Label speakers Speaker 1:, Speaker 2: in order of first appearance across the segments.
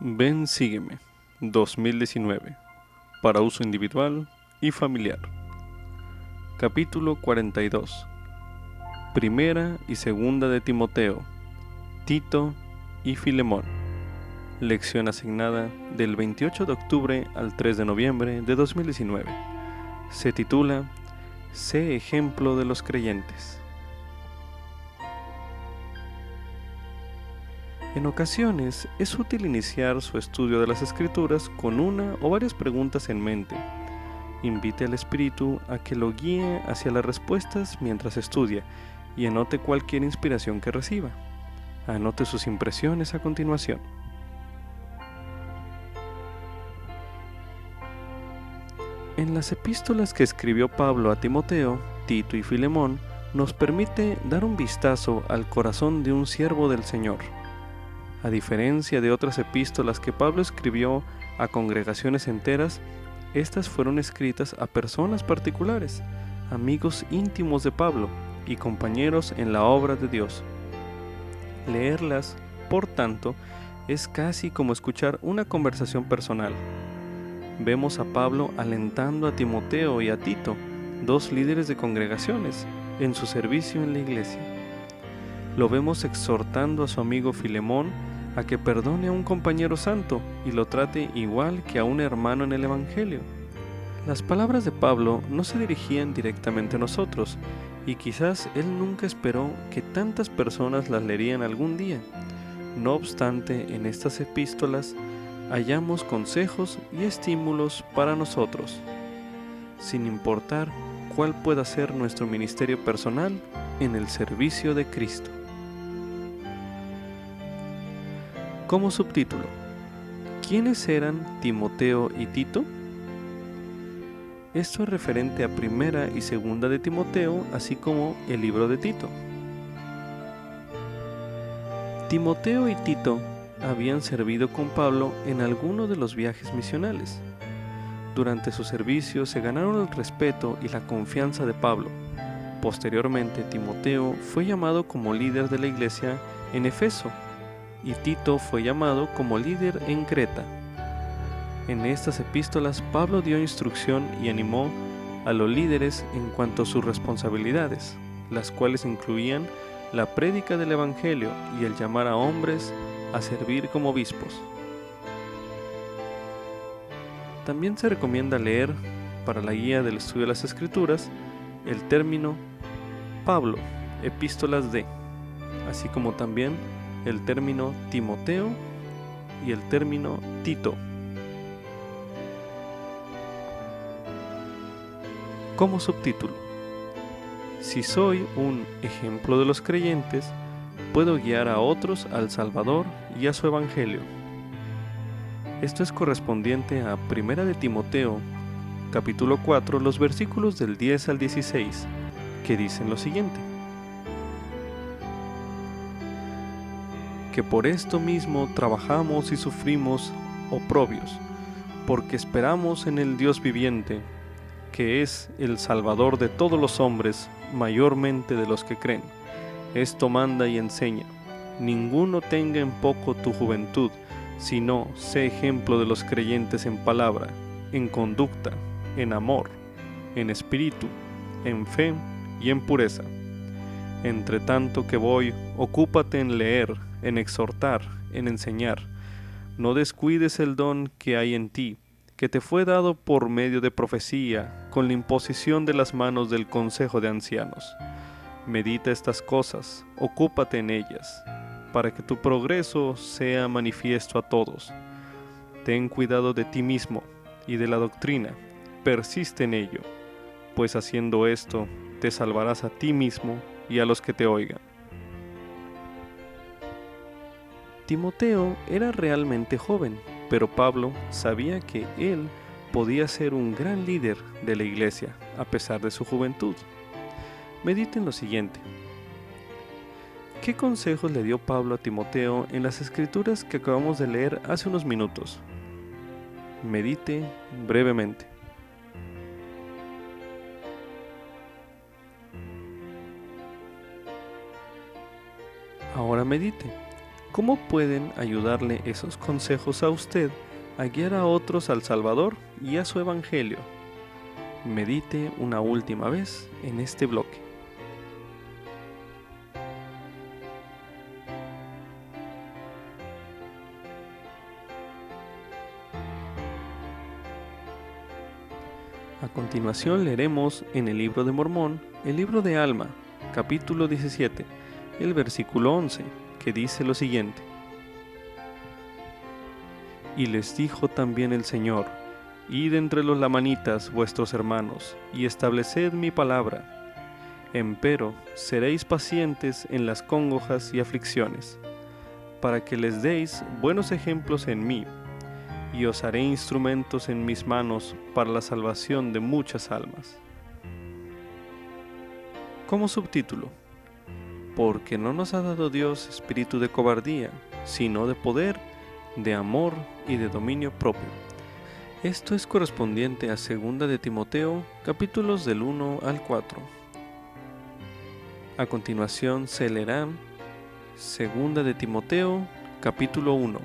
Speaker 1: Ven, sígueme. 2019. Para uso individual y familiar. Capítulo 42. Primera y segunda de Timoteo, Tito y Filemón. Lección asignada del 28 de octubre al 3 de noviembre de 2019. Se titula Sé ejemplo de los creyentes. En ocasiones es útil iniciar su estudio de las Escrituras con una o varias preguntas en mente. Invite al Espíritu a que lo guíe hacia las respuestas mientras estudia y anote cualquier inspiración que reciba. Anote sus impresiones a continuación. En las epístolas que escribió Pablo a Timoteo, Tito y Filemón, nos permite dar un vistazo al corazón de un siervo del Señor. A diferencia de otras epístolas que Pablo escribió a congregaciones enteras, estas fueron escritas a personas particulares, amigos íntimos de Pablo y compañeros en la obra de Dios. Leerlas, por tanto, es casi como escuchar una conversación personal. Vemos a Pablo alentando a Timoteo y a Tito, dos líderes de congregaciones, en su servicio en la iglesia. Lo vemos exhortando a su amigo Filemón a que perdone a un compañero santo y lo trate igual que a un hermano en el Evangelio. Las palabras de Pablo no se dirigían directamente a nosotros, y quizás él nunca esperó que tantas personas las leerían algún día. No obstante, en estas epístolas hallamos consejos y estímulos para nosotros, sin importar cuál pueda ser nuestro ministerio personal en el servicio de Cristo. Como subtítulo, ¿quiénes eran Timoteo y Tito? Esto es referente a Primera y Segunda de Timoteo, así como el libro de Tito. Timoteo y Tito habían servido con Pablo en alguno de los viajes misionales. Durante su servicio se ganaron el respeto y la confianza de Pablo. Posteriormente, Timoteo fue llamado como líder de la iglesia en Efeso, y Tito fue llamado como líder en Creta. En estas epístolas, Pablo dio instrucción y animó a los líderes en cuanto a sus responsabilidades, las cuales incluían la prédica del Evangelio y el llamar a hombres a servir como obispos. También se recomienda leer, para la guía del estudio de las Escrituras, el término Pablo, epístolas de, así como también el término Timoteo y el término Tito. Como subtítulo, si soy un ejemplo de los creyentes, puedo guiar a otros al Salvador y a su Evangelio. Esto es correspondiente a 1 de Timoteo, capítulo 4, los versículos del 10 al 16, que dicen lo siguiente: que por esto mismo trabajamos y sufrimos oprobios, porque esperamos en el Dios viviente, que es el Salvador de todos los hombres, mayormente de los que creen. Esto manda y enseña: ninguno tenga en poco tu juventud, sino sé ejemplo de los creyentes en palabra, en conducta, en amor, en espíritu, en fe y en pureza. Entre tanto que voy, ocúpate en leer, en exhortar, en enseñar. No descuides el don que hay en ti, que te fue dado por medio de profecía, con la imposición de las manos del consejo de ancianos. Medita estas cosas, ocúpate en ellas, para que tu progreso sea manifiesto a todos. Ten cuidado de ti mismo y de la doctrina, persiste en ello, pues haciendo esto te salvarás a ti mismo y a los que te oigan. Timoteo era realmente joven, pero Pablo sabía que él podía ser un gran líder de la iglesia, a pesar de su juventud. Mediten lo siguiente. ¿Qué consejos le dio Pablo a Timoteo en las escrituras que acabamos de leer hace unos minutos? Medite brevemente. Ahora medite. ¿Cómo pueden ayudarle esos consejos a usted a guiar a otros al Salvador y a su Evangelio? Medite una última vez en este bloque. A continuación leeremos en el libro de Mormón, el libro de Alma, capítulo 17, el versículo 11, que dice lo siguiente: Y les dijo también el Señor: Id entre los lamanitas, vuestros hermanos, y estableced mi palabra. Empero seréis pacientes en las congojas y aflicciones, para que les deis buenos ejemplos en mí, y os haré instrumentos en mis manos para la salvación de muchas almas. Como subtítulo: Porque no nos ha dado Dios espíritu de cobardía, sino de poder, de amor y de dominio propio. Esto es correspondiente a 2 de Timoteo, capítulos del 1 al 4. A continuación se leerán 2 de Timoteo, capítulo 1.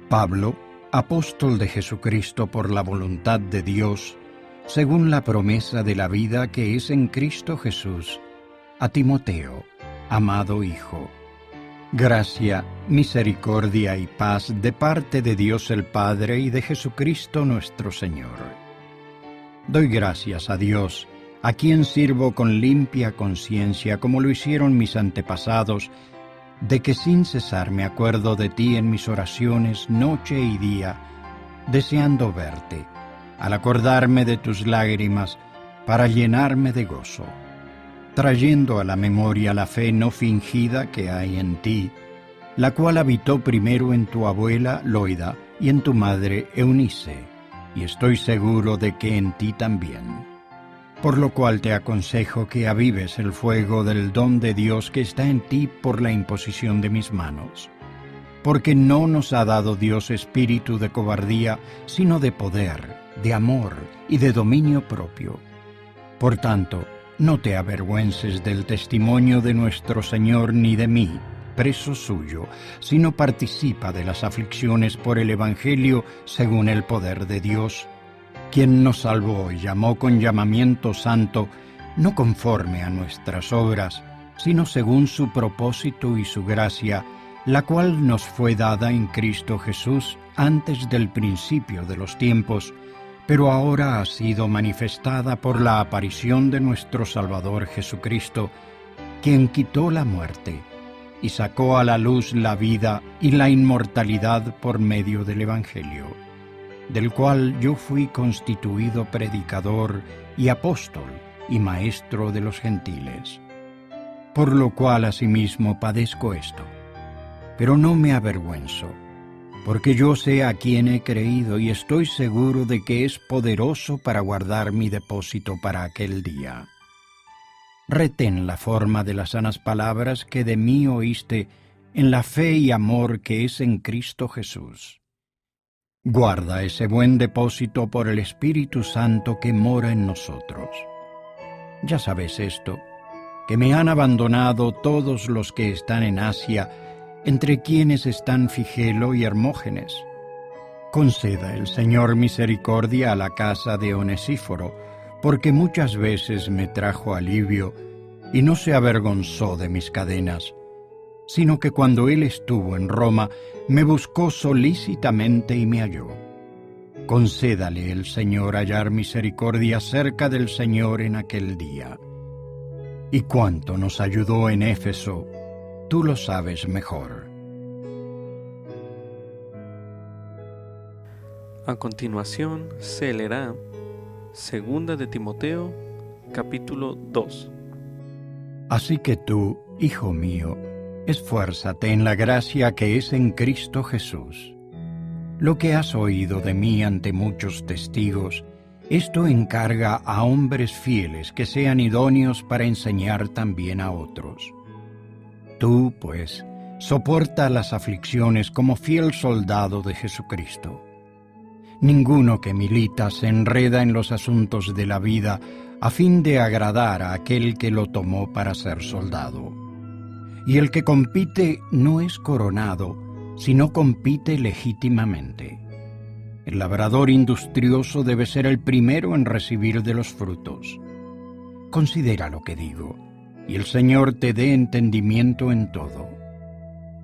Speaker 2: Pablo, apóstol de Jesucristo por la voluntad de Dios, según la promesa de la vida que es en Cristo Jesús, a Timoteo, amado Hijo. Gracia, misericordia y paz de parte de Dios el Padre y de Jesucristo nuestro Señor. Doy gracias a Dios, a quien sirvo con limpia conciencia como lo hicieron mis antepasados, de que sin cesar me acuerdo de ti en mis oraciones noche y día, deseando verte, al acordarme de tus lágrimas, para llenarme de gozo, trayendo a la memoria la fe no fingida que hay en ti, la cual habitó primero en tu abuela Loida y en tu madre Eunice, y estoy seguro de que en ti también. Por lo cual te aconsejo que avives el fuego del don de Dios que está en ti por la imposición de mis manos. Porque no nos ha dado Dios espíritu de cobardía, sino de poder, de amor y de dominio propio. Por tanto, no te avergüences del testimonio de nuestro Señor ni de mí, preso suyo, sino participa de las aflicciones por el Evangelio según el poder de Dios, quien nos salvó y llamó con llamamiento santo, no conforme a nuestras obras, sino según su propósito y su gracia, la cual nos fue dada en Cristo Jesús antes del principio de los tiempos, pero ahora ha sido manifestada por la aparición de nuestro Salvador Jesucristo, quien quitó la muerte y sacó a la luz la vida y la inmortalidad por medio del Evangelio, del cual yo fui constituido predicador y apóstol y maestro de los gentiles. Por lo cual asimismo padezco esto, pero no me avergüenzo, porque yo sé a quién he creído y estoy seguro de que es poderoso para guardar mi depósito para aquel día. Retén la forma de las sanas palabras que de mí oíste en la fe y amor que es en Cristo Jesús. Guarda ese buen depósito por el Espíritu Santo que mora en nosotros. Ya sabes esto, que me han abandonado todos los que están en Asia, entre quienes están Figelo y Hermógenes. Conceda el Señor misericordia a la casa de Onesíforo, porque muchas veces me trajo alivio y no se avergonzó de mis cadenas, sino que cuando él estuvo en Roma, me buscó solícitamente y me halló. Concédale el Señor hallar misericordia cerca del Señor en aquel día. Y cuánto nos ayudó en Éfeso, tú lo sabes mejor.
Speaker 1: A continuación se leerá 2 de Timoteo, capítulo 2.
Speaker 2: Así que tú, hijo mío, esfuérzate en la gracia que es en Cristo Jesús. Lo que has oído de mí ante muchos testigos, esto encarga a hombres fieles que sean idóneos para enseñar también a otros. Tú, pues, soporta las aflicciones como fiel soldado de Jesucristo. Ninguno que milita se enreda en los asuntos de la vida a fin de agradar a aquel que lo tomó para ser soldado. y el que compite no es coronado, sino compite legítimamente. El labrador industrioso debe ser el primero en recibir de los frutos. Considera lo que digo, y el Señor te dé entendimiento en todo.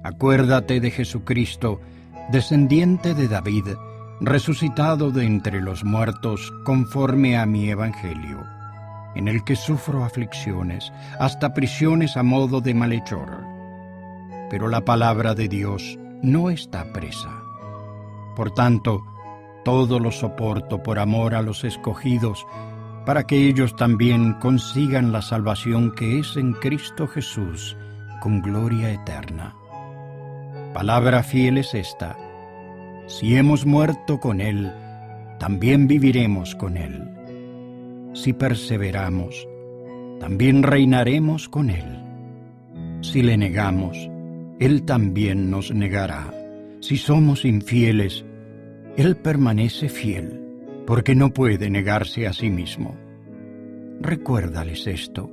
Speaker 2: Acuérdate de Jesucristo, descendiente de David, resucitado de entre los muertos conforme a mi evangelio, en el que sufro aflicciones, hasta prisiones a modo de malhechor. Pero la palabra de Dios no está presa. Por tanto, todo lo soporto por amor a los escogidos, para que ellos también consigan la salvación que es en Cristo Jesús, con gloria eterna. Palabra fiel es esta: si hemos muerto con Él, también viviremos con Él. Si perseveramos, también reinaremos con Él. Si le negamos, Él también nos negará. Si somos infieles, Él permanece fiel, porque no puede negarse a sí mismo. Recuérdales esto,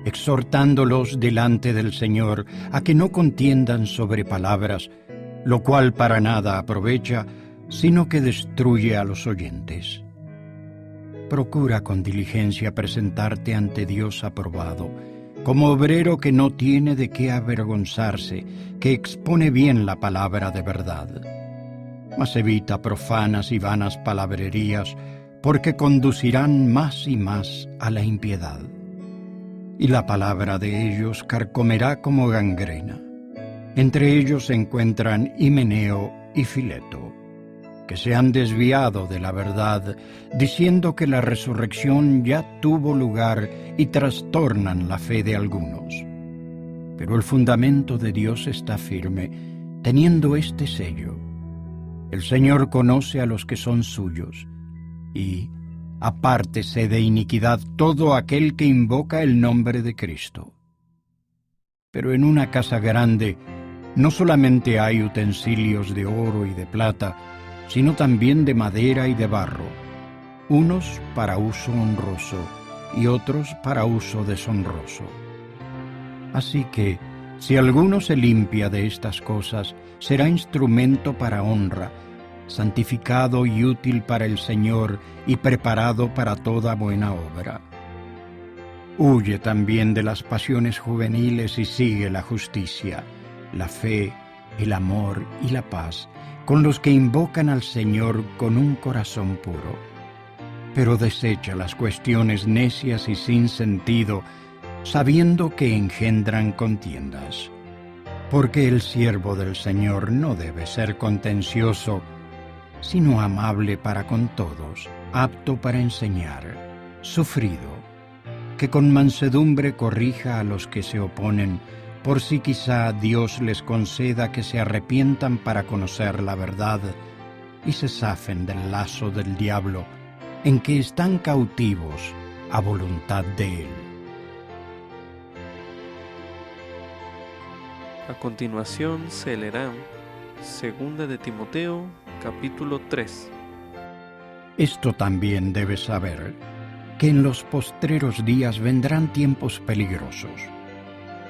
Speaker 2: exhortándolos delante del Señor a que no contiendan sobre palabras, lo cual para nada aprovecha, sino que destruye a los oyentes. Procura con diligencia presentarte ante Dios aprobado, como obrero que no tiene de qué avergonzarse, que expone bien la palabra de verdad. Mas evita profanas y vanas palabrerías, porque conducirán más y más a la impiedad. Y la palabra de ellos carcomerá como gangrena. Entre ellos se encuentran Himeneo y Fileto, que se han desviado de la verdad, diciendo que la resurrección ya tuvo lugar y trastornan la fe de algunos. Pero el fundamento de Dios está firme, teniendo este sello: el Señor conoce a los que son suyos, y apártese de iniquidad todo aquel que invoca el nombre de Cristo. Pero en una casa grande no solamente hay utensilios de oro y de plata, sino también de madera y de barro, unos para uso honroso y otros para uso deshonroso. Así que, si alguno se limpia de estas cosas, será instrumento para honra, santificado y útil para el Señor y preparado para toda buena obra. Huye también de las pasiones juveniles y sigue la justicia, la fe, el amor y la paz, con los que invocan al Señor con un corazón puro. Pero desecha las cuestiones necias y sin sentido, sabiendo que engendran contiendas. Porque el siervo del Señor no debe ser contencioso, sino amable para con todos, apto para enseñar, sufrido, que con mansedumbre corrija a los que se oponen, por si quizá Dios les conceda que se arrepientan para conocer la verdad y se zafen del lazo del diablo, en que están cautivos a voluntad de Él.
Speaker 1: A continuación se leerá 2 de Timoteo, capítulo 3.
Speaker 2: Esto también debes saber, que en los postreros días vendrán tiempos peligrosos,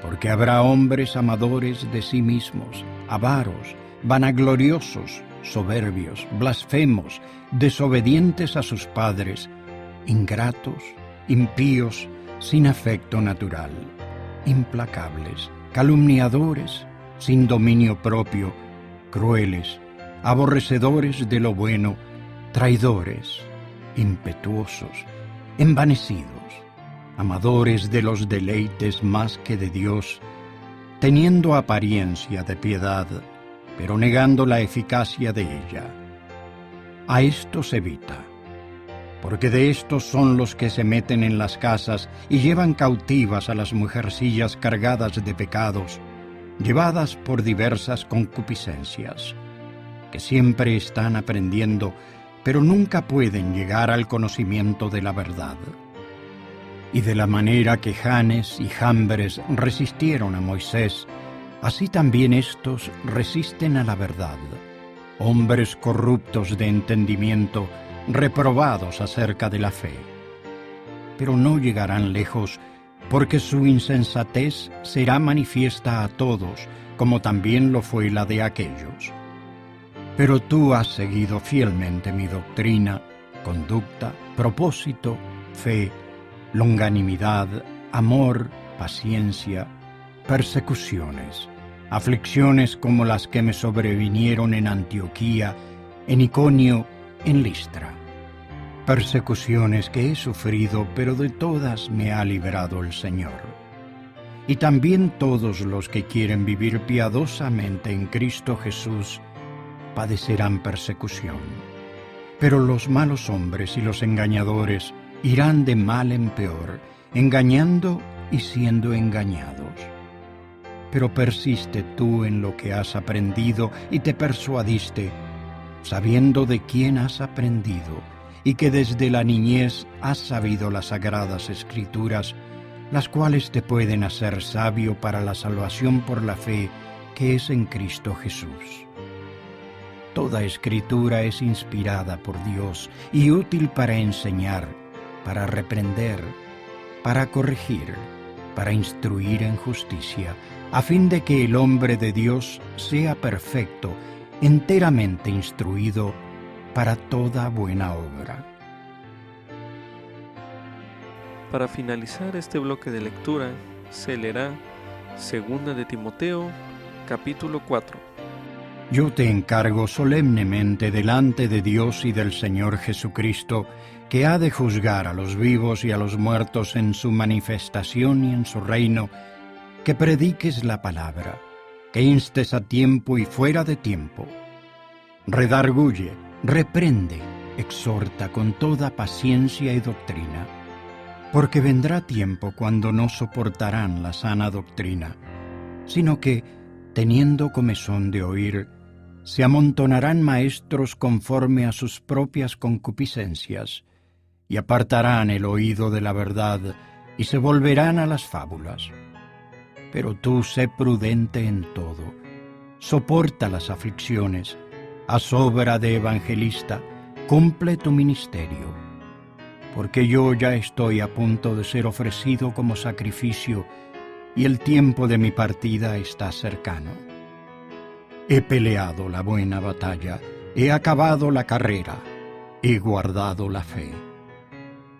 Speaker 2: porque habrá hombres amadores de sí mismos, avaros, vanagloriosos, soberbios, blasfemos, desobedientes a sus padres, ingratos, impíos, sin afecto natural, implacables, calumniadores, sin dominio propio, crueles, aborrecedores de lo bueno, traidores, impetuosos, envanecidos, amadores de los deleites más que de Dios, teniendo apariencia de piedad, pero negando la eficacia de ella. A estos evita, porque de estos son los que se meten en las casas y llevan cautivas a las mujercillas cargadas de pecados, llevadas por diversas concupiscencias, que siempre están aprendiendo, pero nunca pueden llegar al conocimiento de la verdad. Y de la manera que Janes y Jambres resistieron a Moisés, así también estos resisten a la verdad, hombres corruptos de entendimiento, reprobados acerca de la fe. Pero no llegarán lejos, porque su insensatez será manifiesta a todos, como también lo fue la de aquellos. Pero tú has seguido fielmente mi doctrina, conducta, propósito, fe, longanimidad, amor, paciencia, persecuciones, aflicciones como las que me sobrevinieron en Antioquía, en Iconio, en Listra. Persecuciones que he sufrido, pero de todas me ha librado el Señor. Y también todos los que quieren vivir piadosamente en Cristo Jesús padecerán persecución. Pero los malos hombres y los engañadores irán de mal en peor, engañando y siendo engañados. Pero persiste tú en lo que has aprendido y te persuadiste, sabiendo de quién has aprendido, y que desde la niñez has sabido las sagradas Escrituras, las cuales te pueden hacer sabio para la salvación por la fe que es en Cristo Jesús. Toda Escritura es inspirada por Dios y útil para enseñar, para reprender, para corregir, para instruir en justicia, a fin de que el hombre de Dios sea perfecto, enteramente instruido para toda buena obra.
Speaker 1: Para finalizar este bloque de lectura, se leerá 2 de Timoteo, capítulo 4.
Speaker 2: Yo te encargo solemnemente delante de Dios y del Señor Jesucristo, que ha de juzgar a los vivos y a los muertos en su manifestación y en su reino, que prediques la palabra, que instes a tiempo y fuera de tiempo. Redarguye, reprende, exhorta con toda paciencia y doctrina, porque vendrá tiempo cuando no soportarán la sana doctrina, sino que, teniendo comezón de oír, se amontonarán maestros conforme a sus propias concupiscencias, y apartarán el oído de la verdad, y se volverán a las fábulas. Pero tú sé prudente en todo, soporta las aflicciones, haz obra de evangelista, cumple tu ministerio, porque yo ya estoy a punto de ser ofrecido como sacrificio, y el tiempo de mi partida está cercano. He peleado la buena batalla, he acabado la carrera, he guardado la fe.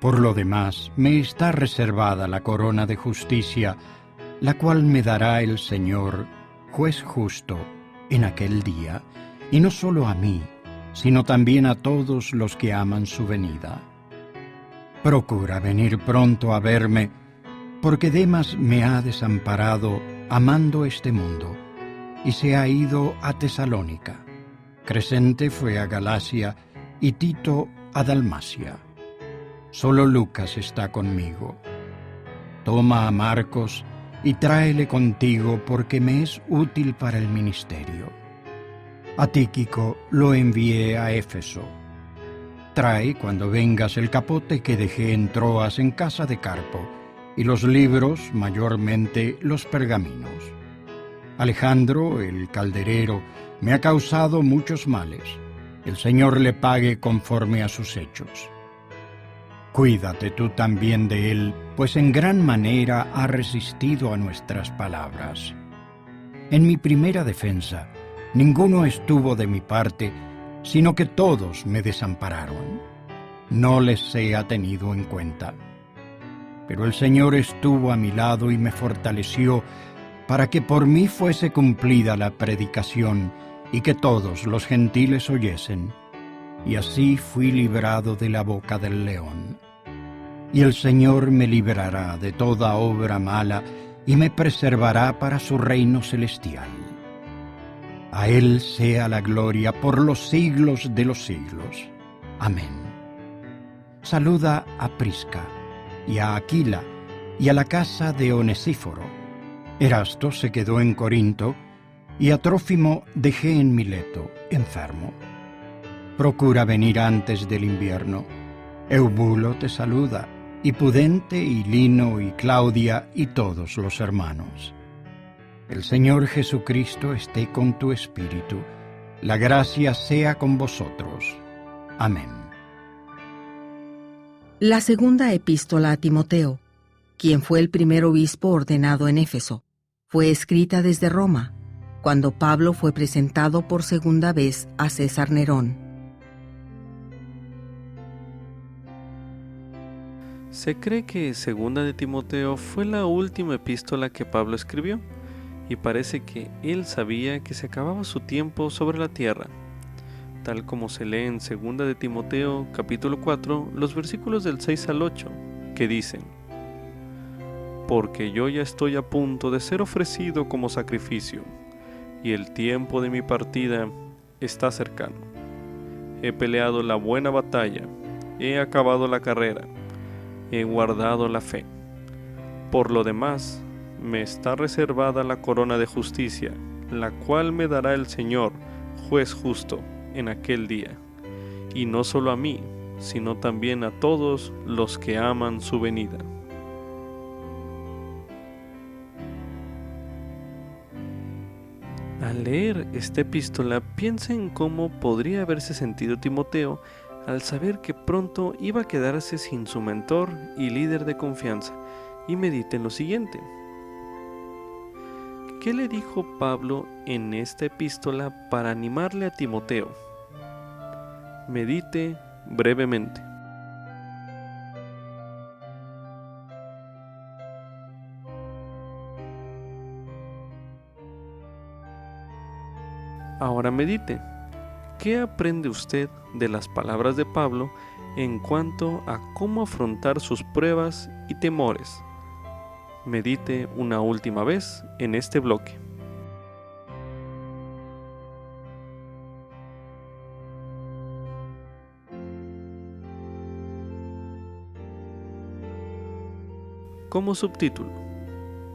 Speaker 2: Por lo demás, me está reservada la corona de justicia, la cual me dará el Señor, juez justo, en aquel día, y no solo a mí, sino también a todos los que aman su venida. Procura venir pronto a verme, porque Demas me ha desamparado amando este mundo, y se ha ido a Tesalónica. Crescente fue a Galacia y Tito a Dalmacia. Solo Lucas está conmigo. Toma a Marcos y tráele contigo, porque me es útil para el ministerio. A Tíquico lo envié a Éfeso. Trae, cuando vengas, el capote que dejé en Troas en casa de Carpo, y los libros, mayormente los pergaminos. Alejandro, el calderero, me ha causado muchos males. El Señor le pague conforme a sus hechos. Cuídate tú también de él, pues en gran manera ha resistido a nuestras palabras. En mi primera defensa, ninguno estuvo de mi parte, sino que todos me desampararon. No les sea tenido en cuenta. Pero el Señor estuvo a mi lado y me fortaleció, para que por mí fuese cumplida la predicación y que todos los gentiles oyesen. Y así fui librado de la boca del león. Y el Señor me librará de toda obra mala y me preservará para su reino celestial. A Él sea la gloria por los siglos de los siglos. Amén. Saluda a Prisca y a Aquila y a la casa de Onesíforo. Erasto se quedó en Corinto y a Trófimo dejé en Mileto, enfermo. Procura venir antes del invierno. Eubulo te saluda, y Pudente y Lino y Claudia y todos los hermanos. El Señor Jesucristo esté con tu espíritu. La gracia sea con vosotros. Amén.
Speaker 3: La segunda epístola a Timoteo. quien fue el primer obispo ordenado en Éfeso. Fue escrita desde Roma, cuando Pablo fue presentado por segunda vez a César Nerón.
Speaker 1: Se cree que Segunda de Timoteo fue la última epístola que Pablo escribió, y parece que él sabía que se acababa su tiempo sobre la tierra, tal como se lee en Segunda de Timoteo capítulo 4, los versículos del 6 al 8, que dicen: Porque yo ya estoy a punto de ser ofrecido como sacrificio, y el tiempo de mi partida está cercano. He peleado la buena batalla, he acabado la carrera, he guardado la fe. Por lo demás, me está reservada la corona de justicia, la cual me dará el Señor, juez justo, en aquel día, y no solo a mí, sino también a todos los que aman su venida. Al leer esta epístola, piensa en cómo podría haberse sentido Timoteo al saber que pronto iba a quedarse sin su mentor y líder de confianza, y medite en lo siguiente. ¿Qué le dijo Pablo en esta epístola para animarle a Timoteo? Medite brevemente. Ahora medite. ¿Qué aprende usted de las palabras de Pablo en cuanto a cómo afrontar sus pruebas y temores? Medite una última vez en este bloque. Como subtítulo: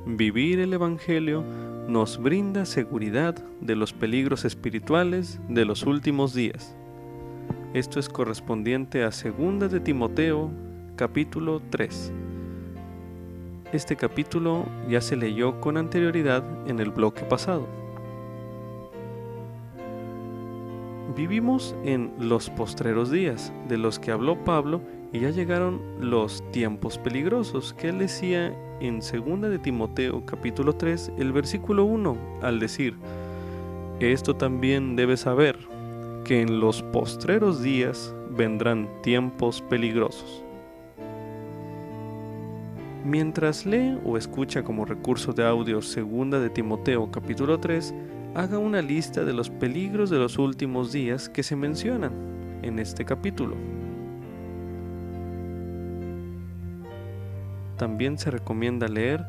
Speaker 1: Vivir el Evangelio nos brinda seguridad de los peligros espirituales de los últimos días. Esto es correspondiente a 2 de Timoteo, capítulo 3. Este capítulo ya se leyó con anterioridad en el bloque pasado. Vivimos en los postreros días, de los que habló Pablo, y ya llegaron los tiempos peligrosos, que él decía en 2 de Timoteo capítulo 3, el versículo 1, al decir: Esto también debes saber, que en los postreros días vendrán tiempos peligrosos. Mientras lee o escucha como recurso de audio 2 de Timoteo capítulo 3, haga una lista de los peligros de los últimos días que se mencionan en este capítulo. También se recomienda leer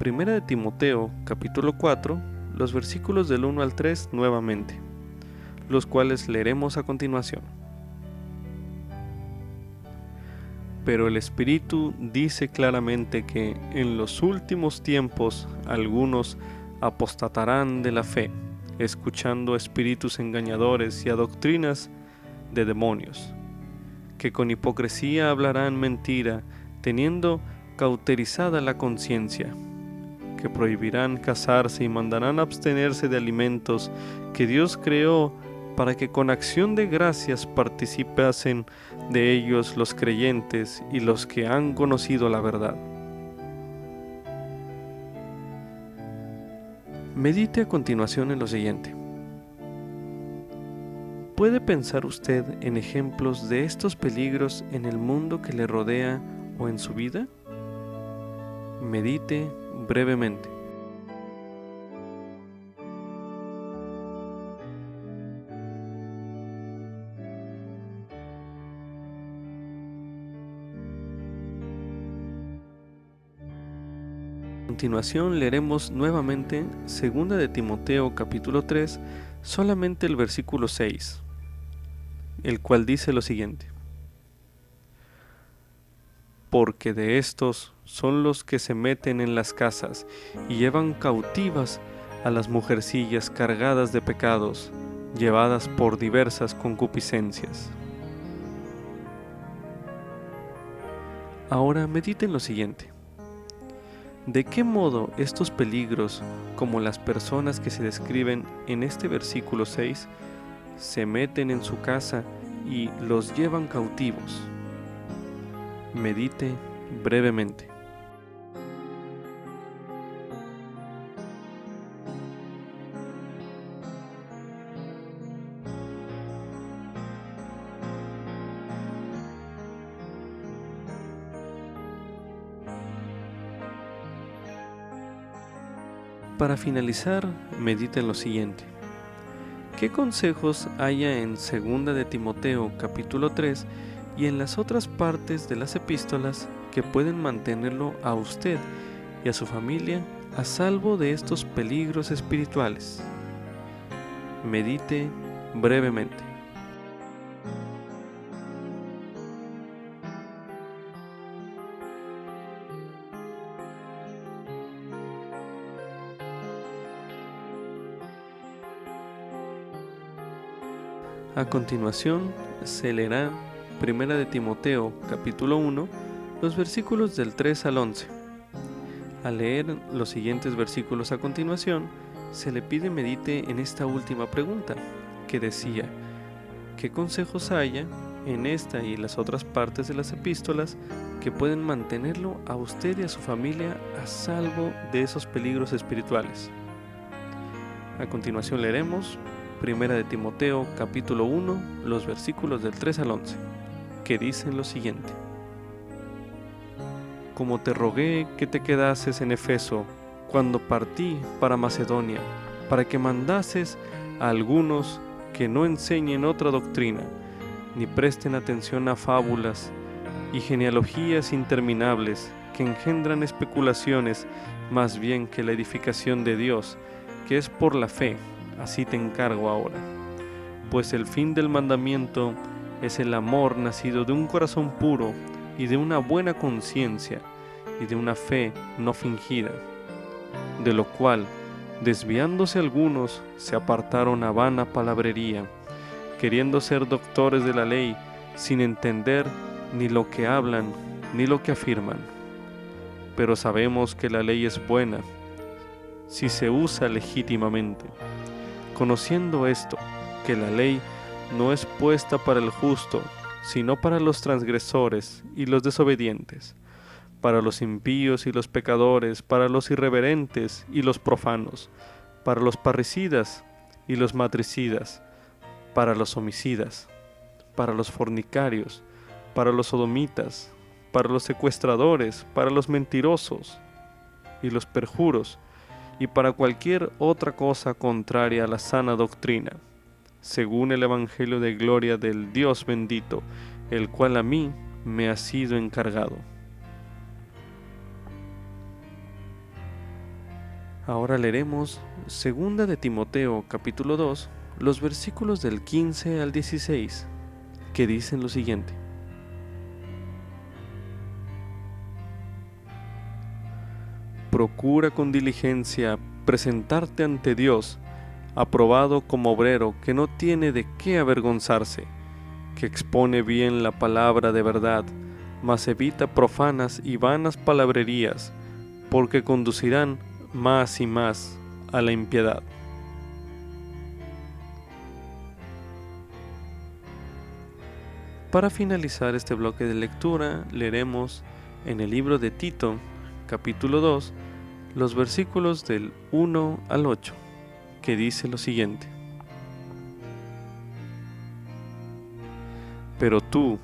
Speaker 1: 1 de Timoteo capítulo 4, los versículos del 1 al 3 nuevamente, los cuales leeremos a continuación. Pero el Espíritu dice claramente que en los últimos tiempos algunos apostatarán de la fe, escuchando a espíritus engañadores y a doctrinas de demonios, que con hipocresía hablarán mentira, teniendo cauterizada la conciencia, que prohibirán casarse y mandarán abstenerse de alimentos que Dios creó para que con acción de gracias participasen de ellos los creyentes y los que han conocido la verdad. Medite a continuación en lo siguiente. ¿Puede pensar usted en ejemplos de estos peligros en el mundo que le rodea o en su vida? Medite brevemente. A continuación leeremos nuevamente 2 de Timoteo capítulo 3, solamente el versículo 6, el cual dice lo siguiente: Porque de estos son los que se meten en las casas y llevan cautivas a las mujercillas cargadas de pecados, llevadas por diversas concupiscencias. Ahora mediten lo siguiente. ¿De qué modo estos peligros, como las personas que se describen en este versículo 6, se meten en su casa y los llevan cautivos? Medite brevemente. Para finalizar, medita en lo siguiente. ¿Qué consejos haya en 2 de Timoteo capítulo 3 y en las otras partes de las epístolas que pueden mantenerlo a usted y a su familia a salvo de estos peligros espirituales? Medite brevemente. A continuación, se leerá 1 de Timoteo, capítulo 1, los versículos del 3 al 11. Al leer los siguientes versículos a continuación, se le pide medite en esta última pregunta, que decía: ¿qué consejos haya en esta y las otras partes de las epístolas que pueden mantenerlo a usted y a su familia a salvo de esos peligros espirituales? A continuación leeremos 1 de Timoteo capítulo 1, los versículos del 3 al 11, que dicen lo siguiente: Como te rogué que te quedases en Efeso cuando partí para Macedonia, para que mandases a algunos que no enseñen otra doctrina, ni presten atención a fábulas y genealogías interminables que engendran especulaciones más bien que la edificación de Dios, que es por la fe. Así te encargo ahora, pues el fin del mandamiento es el amor nacido de un corazón puro y de una buena conciencia y de una fe no fingida, de lo cual, desviándose algunos, se apartaron a vana palabrería, queriendo ser doctores de la ley, sin entender ni lo que hablan ni lo que afirman. Pero sabemos que la ley es buena, si se usa legítimamente. Conociendo esto, que la ley no es puesta para el justo, sino para los transgresores y los desobedientes, para los impíos y los pecadores, para los irreverentes y los profanos, para los parricidas y los matricidas, para los homicidas, para los fornicarios, para los sodomitas, para los secuestradores, para los mentirosos y los perjuros, y para cualquier otra cosa contraria a la sana doctrina, según el Evangelio de gloria del Dios bendito, el cual a mí me ha sido encargado. Ahora leeremos 2 de Timoteo capítulo 2, los versículos del 15 al 16, que dicen lo siguiente: Procura con diligencia presentarte ante Dios, aprobado como obrero que no tiene de qué avergonzarse, que expone bien la palabra de verdad, mas evita profanas y vanas palabrerías, porque conducirán más y más a la impiedad. Para finalizar este bloque de lectura, leeremos en el libro de Tito, capítulo 2, los versículos del 1 al 8, que dice lo siguiente: Pero tú,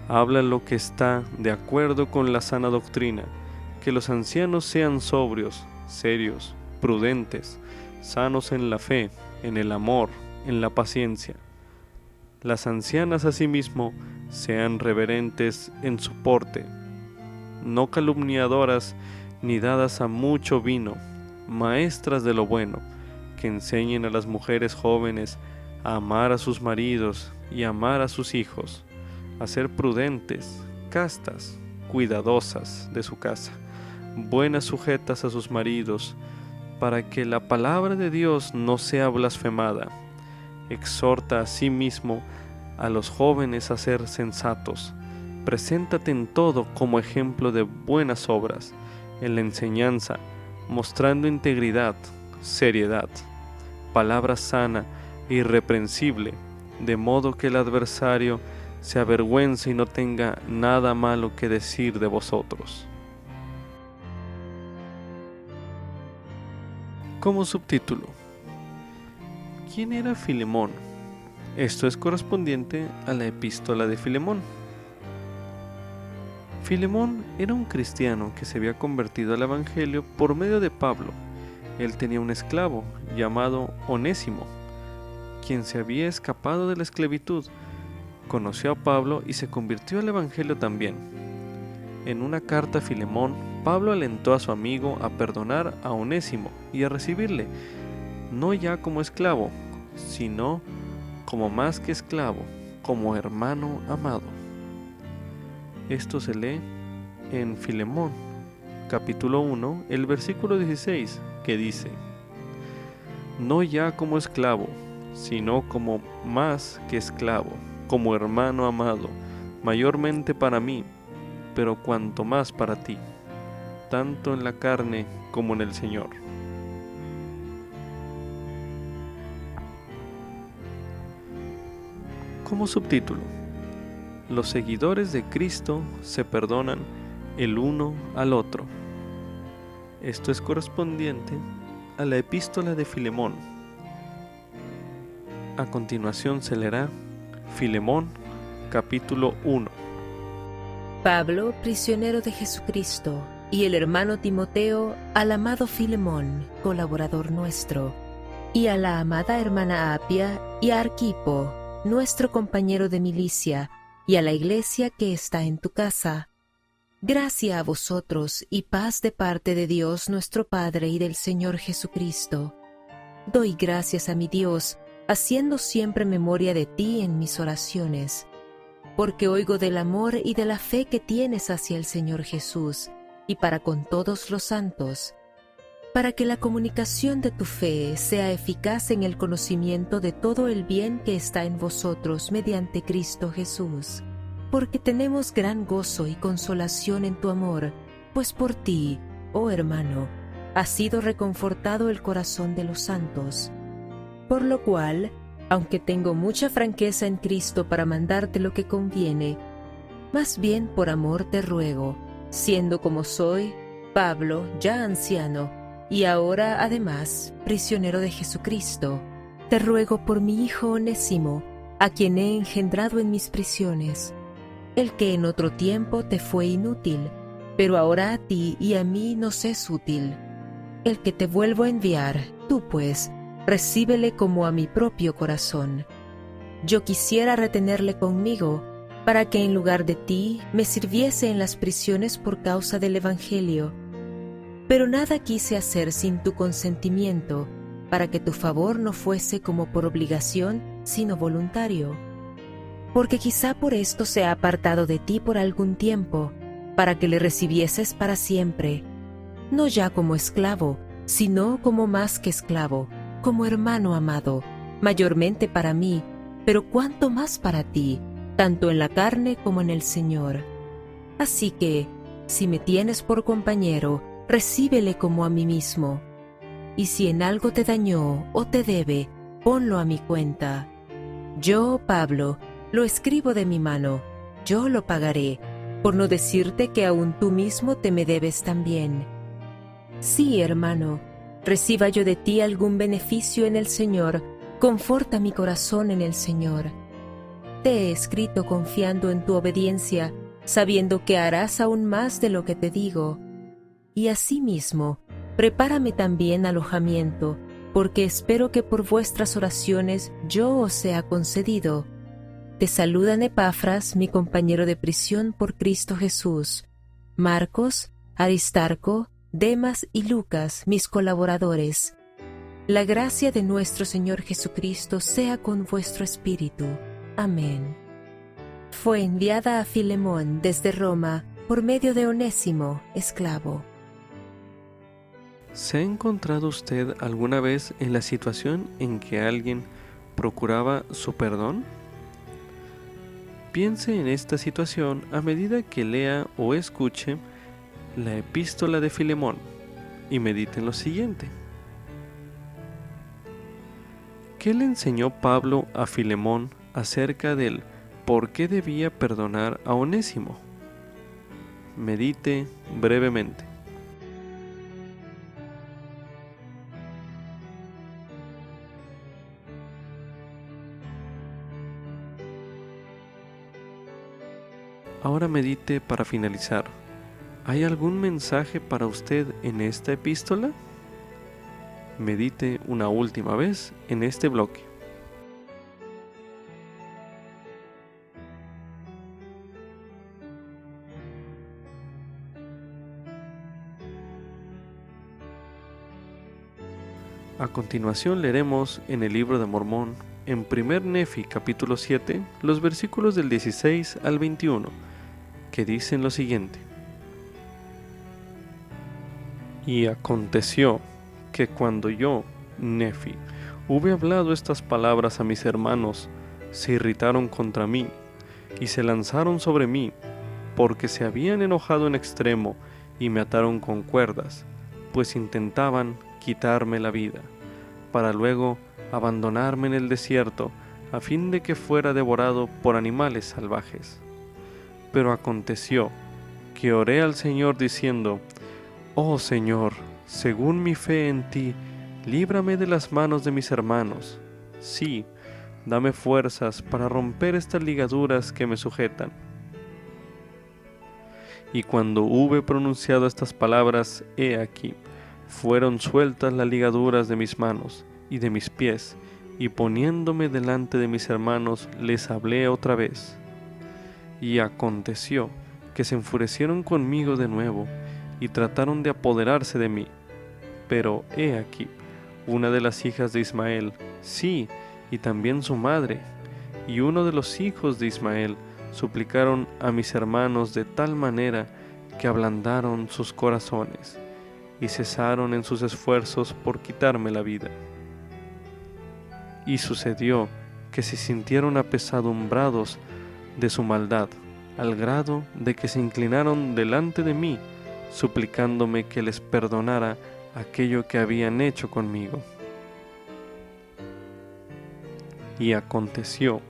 Speaker 1: habla lo que está de acuerdo con la sana doctrina, que los ancianos sean sobrios, serios, prudentes, sanos en la fe, en el amor, en la paciencia. Las ancianas asimismo sean reverentes en su porte, no calumniadoras ni dadas a mucho vino, maestras de lo bueno, que enseñen a las mujeres jóvenes a amar a sus maridos y amar a sus hijos, a ser prudentes, castas, cuidadosas de su casa, buenas sujetas a sus maridos, para que la palabra de Dios no sea blasfemada. Exhorta a sí mismo a los jóvenes a ser sensatos. Preséntate en todo como ejemplo de buenas obras, en la enseñanza, mostrando integridad, seriedad, palabra sana e irreprensible, de modo que el adversario se avergüence y no tenga nada malo que decir de vosotros. Como subtítulo: ¿quién era Filemón? Esto es correspondiente a la epístola de Filemón. Filemón era un cristiano que se había convertido al Evangelio por medio de Pablo Él tenía un esclavo llamado Onésimo, quien se había escapado de la esclavitud. Conoció a Pablo y se convirtió al Evangelio también. En una carta a Filemón, Pablo alentó a su amigo a perdonar a Onésimo y a recibirle, no ya como esclavo, sino como más que esclavo, como hermano amado. Esto se lee en Filemón, capítulo 1, el versículo 16, que dice: no ya como esclavo, sino como más que esclavo, como hermano amado, mayormente para mí, pero cuanto más para ti, tanto en la carne como en el Señor. Como subtítulo: los seguidores de Cristo se perdonan el uno al otro. Esto es correspondiente a la epístola de Filemón. A continuación se leerá Filemón, capítulo 1.
Speaker 4: Pablo, prisionero de Jesucristo, y el hermano Timoteo, al amado Filemón, colaborador nuestro, y a la amada hermana Apia y a Arquipo, nuestro compañero de milicia, y a la iglesia que está en tu casa. Gracia a vosotros y paz de parte de Dios nuestro Padre y del Señor Jesucristo. Doy gracias a mi Dios, haciendo siempre memoria de ti en mis oraciones, porque oigo del amor y de la fe que tienes hacia el Señor Jesús y para con todos los santos, para que la comunicación de tu fe sea eficaz en el conocimiento de todo el bien que está en vosotros mediante Cristo Jesús. Porque tenemos gran gozo y consolación en tu amor, pues por ti, oh hermano, ha sido reconfortado el corazón de los santos. Por lo cual, aunque tengo mucha franqueza en Cristo para mandarte lo que conviene, más bien por amor te ruego, siendo como soy, Pablo, ya anciano, y ahora además prisionero de Jesucristo, te ruego por mi hijo Onésimo, a quien he engendrado en mis prisiones, el que en otro tiempo te fue inútil, pero ahora a ti y a mí nos es útil. El que te vuelvo a enviar, tú pues, recíbele como a mi propio corazón. Yo quisiera retenerle conmigo, para que en lugar de ti me sirviese en las prisiones por causa del Evangelio. Pero nada quise hacer sin tu consentimiento, para que tu favor no fuese como por obligación, sino voluntario. Porque quizá por esto se ha apartado de ti por algún tiempo, para que le recibieses para siempre, no ya como esclavo, sino como más que esclavo, como hermano amado, mayormente para mí, pero cuanto más para ti, tanto en la carne como en el Señor. Así que, si me tienes por compañero, recíbele como a mí mismo. Y si en algo te dañó o te debe, ponlo a mi cuenta. Yo, Pablo, lo escribo de mi mano, yo lo pagaré, por no decirte que aún tú mismo te me debes también. Sí, hermano, reciba yo de ti algún beneficio en el Señor, conforta mi corazón en el Señor. Te he escrito confiando en tu obediencia, sabiendo que harás aún más de lo que te digo. Y asimismo, prepárame también alojamiento, porque espero que por vuestras oraciones yo os sea concedido. Te saludan Epafras, mi compañero de prisión por Cristo Jesús, Marcos, Aristarco, Demas y Lucas, mis colaboradores. La gracia de nuestro Señor Jesucristo sea con vuestro espíritu. Amén. Fue enviada a Filemón desde Roma por medio de Onésimo, esclavo.
Speaker 1: ¿Se ha encontrado usted alguna vez en la situación en que alguien procuraba su perdón? Piense en esta situación a medida que lea o escuche la epístola de Filemón y medite en lo siguiente. ¿Qué le enseñó Pablo a Filemón acerca del por qué debía perdonar a Onésimo? Medite brevemente. Ahora medite para finalizar. ¿Hay algún mensaje para usted en esta epístola? medite una última vez en este bloque. A continuación leeremos en el libro de Mormón, en 1 Nefi capítulo 7, los versículos del 16 al 21, que dicen lo siguiente. Y aconteció que cuando yo, Nefi, hube hablado estas palabras a mis hermanos, se irritaron contra mí y se lanzaron sobre mí, porque se habían enojado en extremo y me ataron con cuerdas, pues intentaban quitarme la vida, para luego abandonarme en el desierto, a fin de que fuera devorado por animales salvajes. Pero aconteció que oré al Señor diciendo, Oh Señor, según mi fe en ti, líbrame de las manos de mis hermanos. Sí, dame fuerzas para romper estas ligaduras que me sujetan. Y cuando hube pronunciado estas palabras, he aquí, fueron sueltas las ligaduras de mis manos y de mis pies, y poniéndome delante de mis hermanos, les hablé otra vez. Y aconteció que se enfurecieron conmigo de nuevo, y trataron de apoderarse de mí. Pero he aquí, una de las hijas de Ismael, sí, y también su madre, y uno de los hijos de Ismael, suplicaron a mis hermanos de tal manera que ablandaron sus corazones, y cesaron en sus esfuerzos por quitarme la vida. Y sucedió que se sintieron apesadumbrados de su maldad, al grado de que se inclinaron delante de mí, suplicándome que les perdonara aquello que habían hecho conmigo. Y aconteció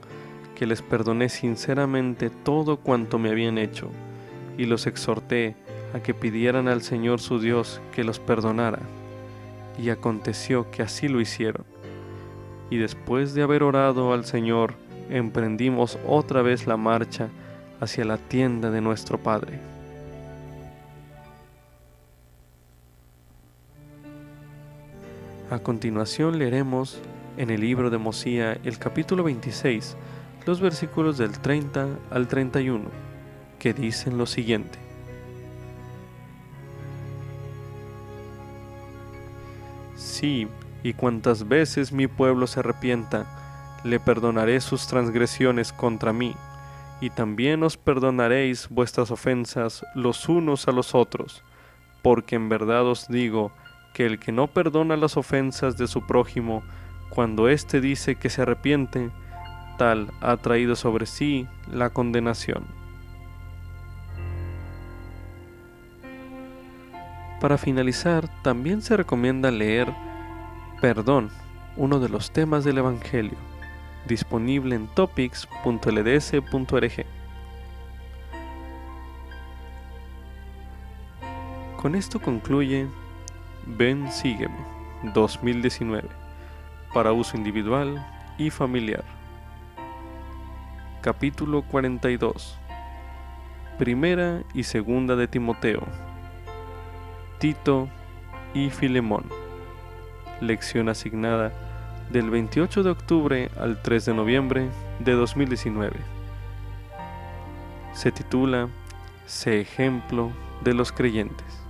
Speaker 1: que les perdoné sinceramente todo cuanto me habían hecho, y los exhorté a que pidieran al Señor su Dios que los perdonara. Y aconteció que así lo hicieron. Y después de haber orado al Señor, emprendimos otra vez la marcha hacia la tienda de nuestro Padre. A continuación leeremos en el libro de Mosía el capítulo 26, los versículos del 30 al 31, que dicen lo siguiente. Sí, y cuantas veces mi pueblo se arrepienta, le perdonaré sus transgresiones contra mí, y también os perdonaréis vuestras ofensas los unos a los otros, porque en verdad os digo que el que no perdona las ofensas de su prójimo, cuando éste dice que se arrepiente, tal ha traído sobre sí la condenación. Para finalizar, también se recomienda leer Perdón, uno de los temas del Evangelio, disponible en topics.lds.org. Con esto concluye Ven, sígueme 2019, para uso individual y familiar. Capítulo 42. Primera y segunda de Timoteo, Tito y Filemón. Lección asignada del 28 de octubre al 3 de noviembre de 2019. Se titula Sé ejemplo de los creyentes.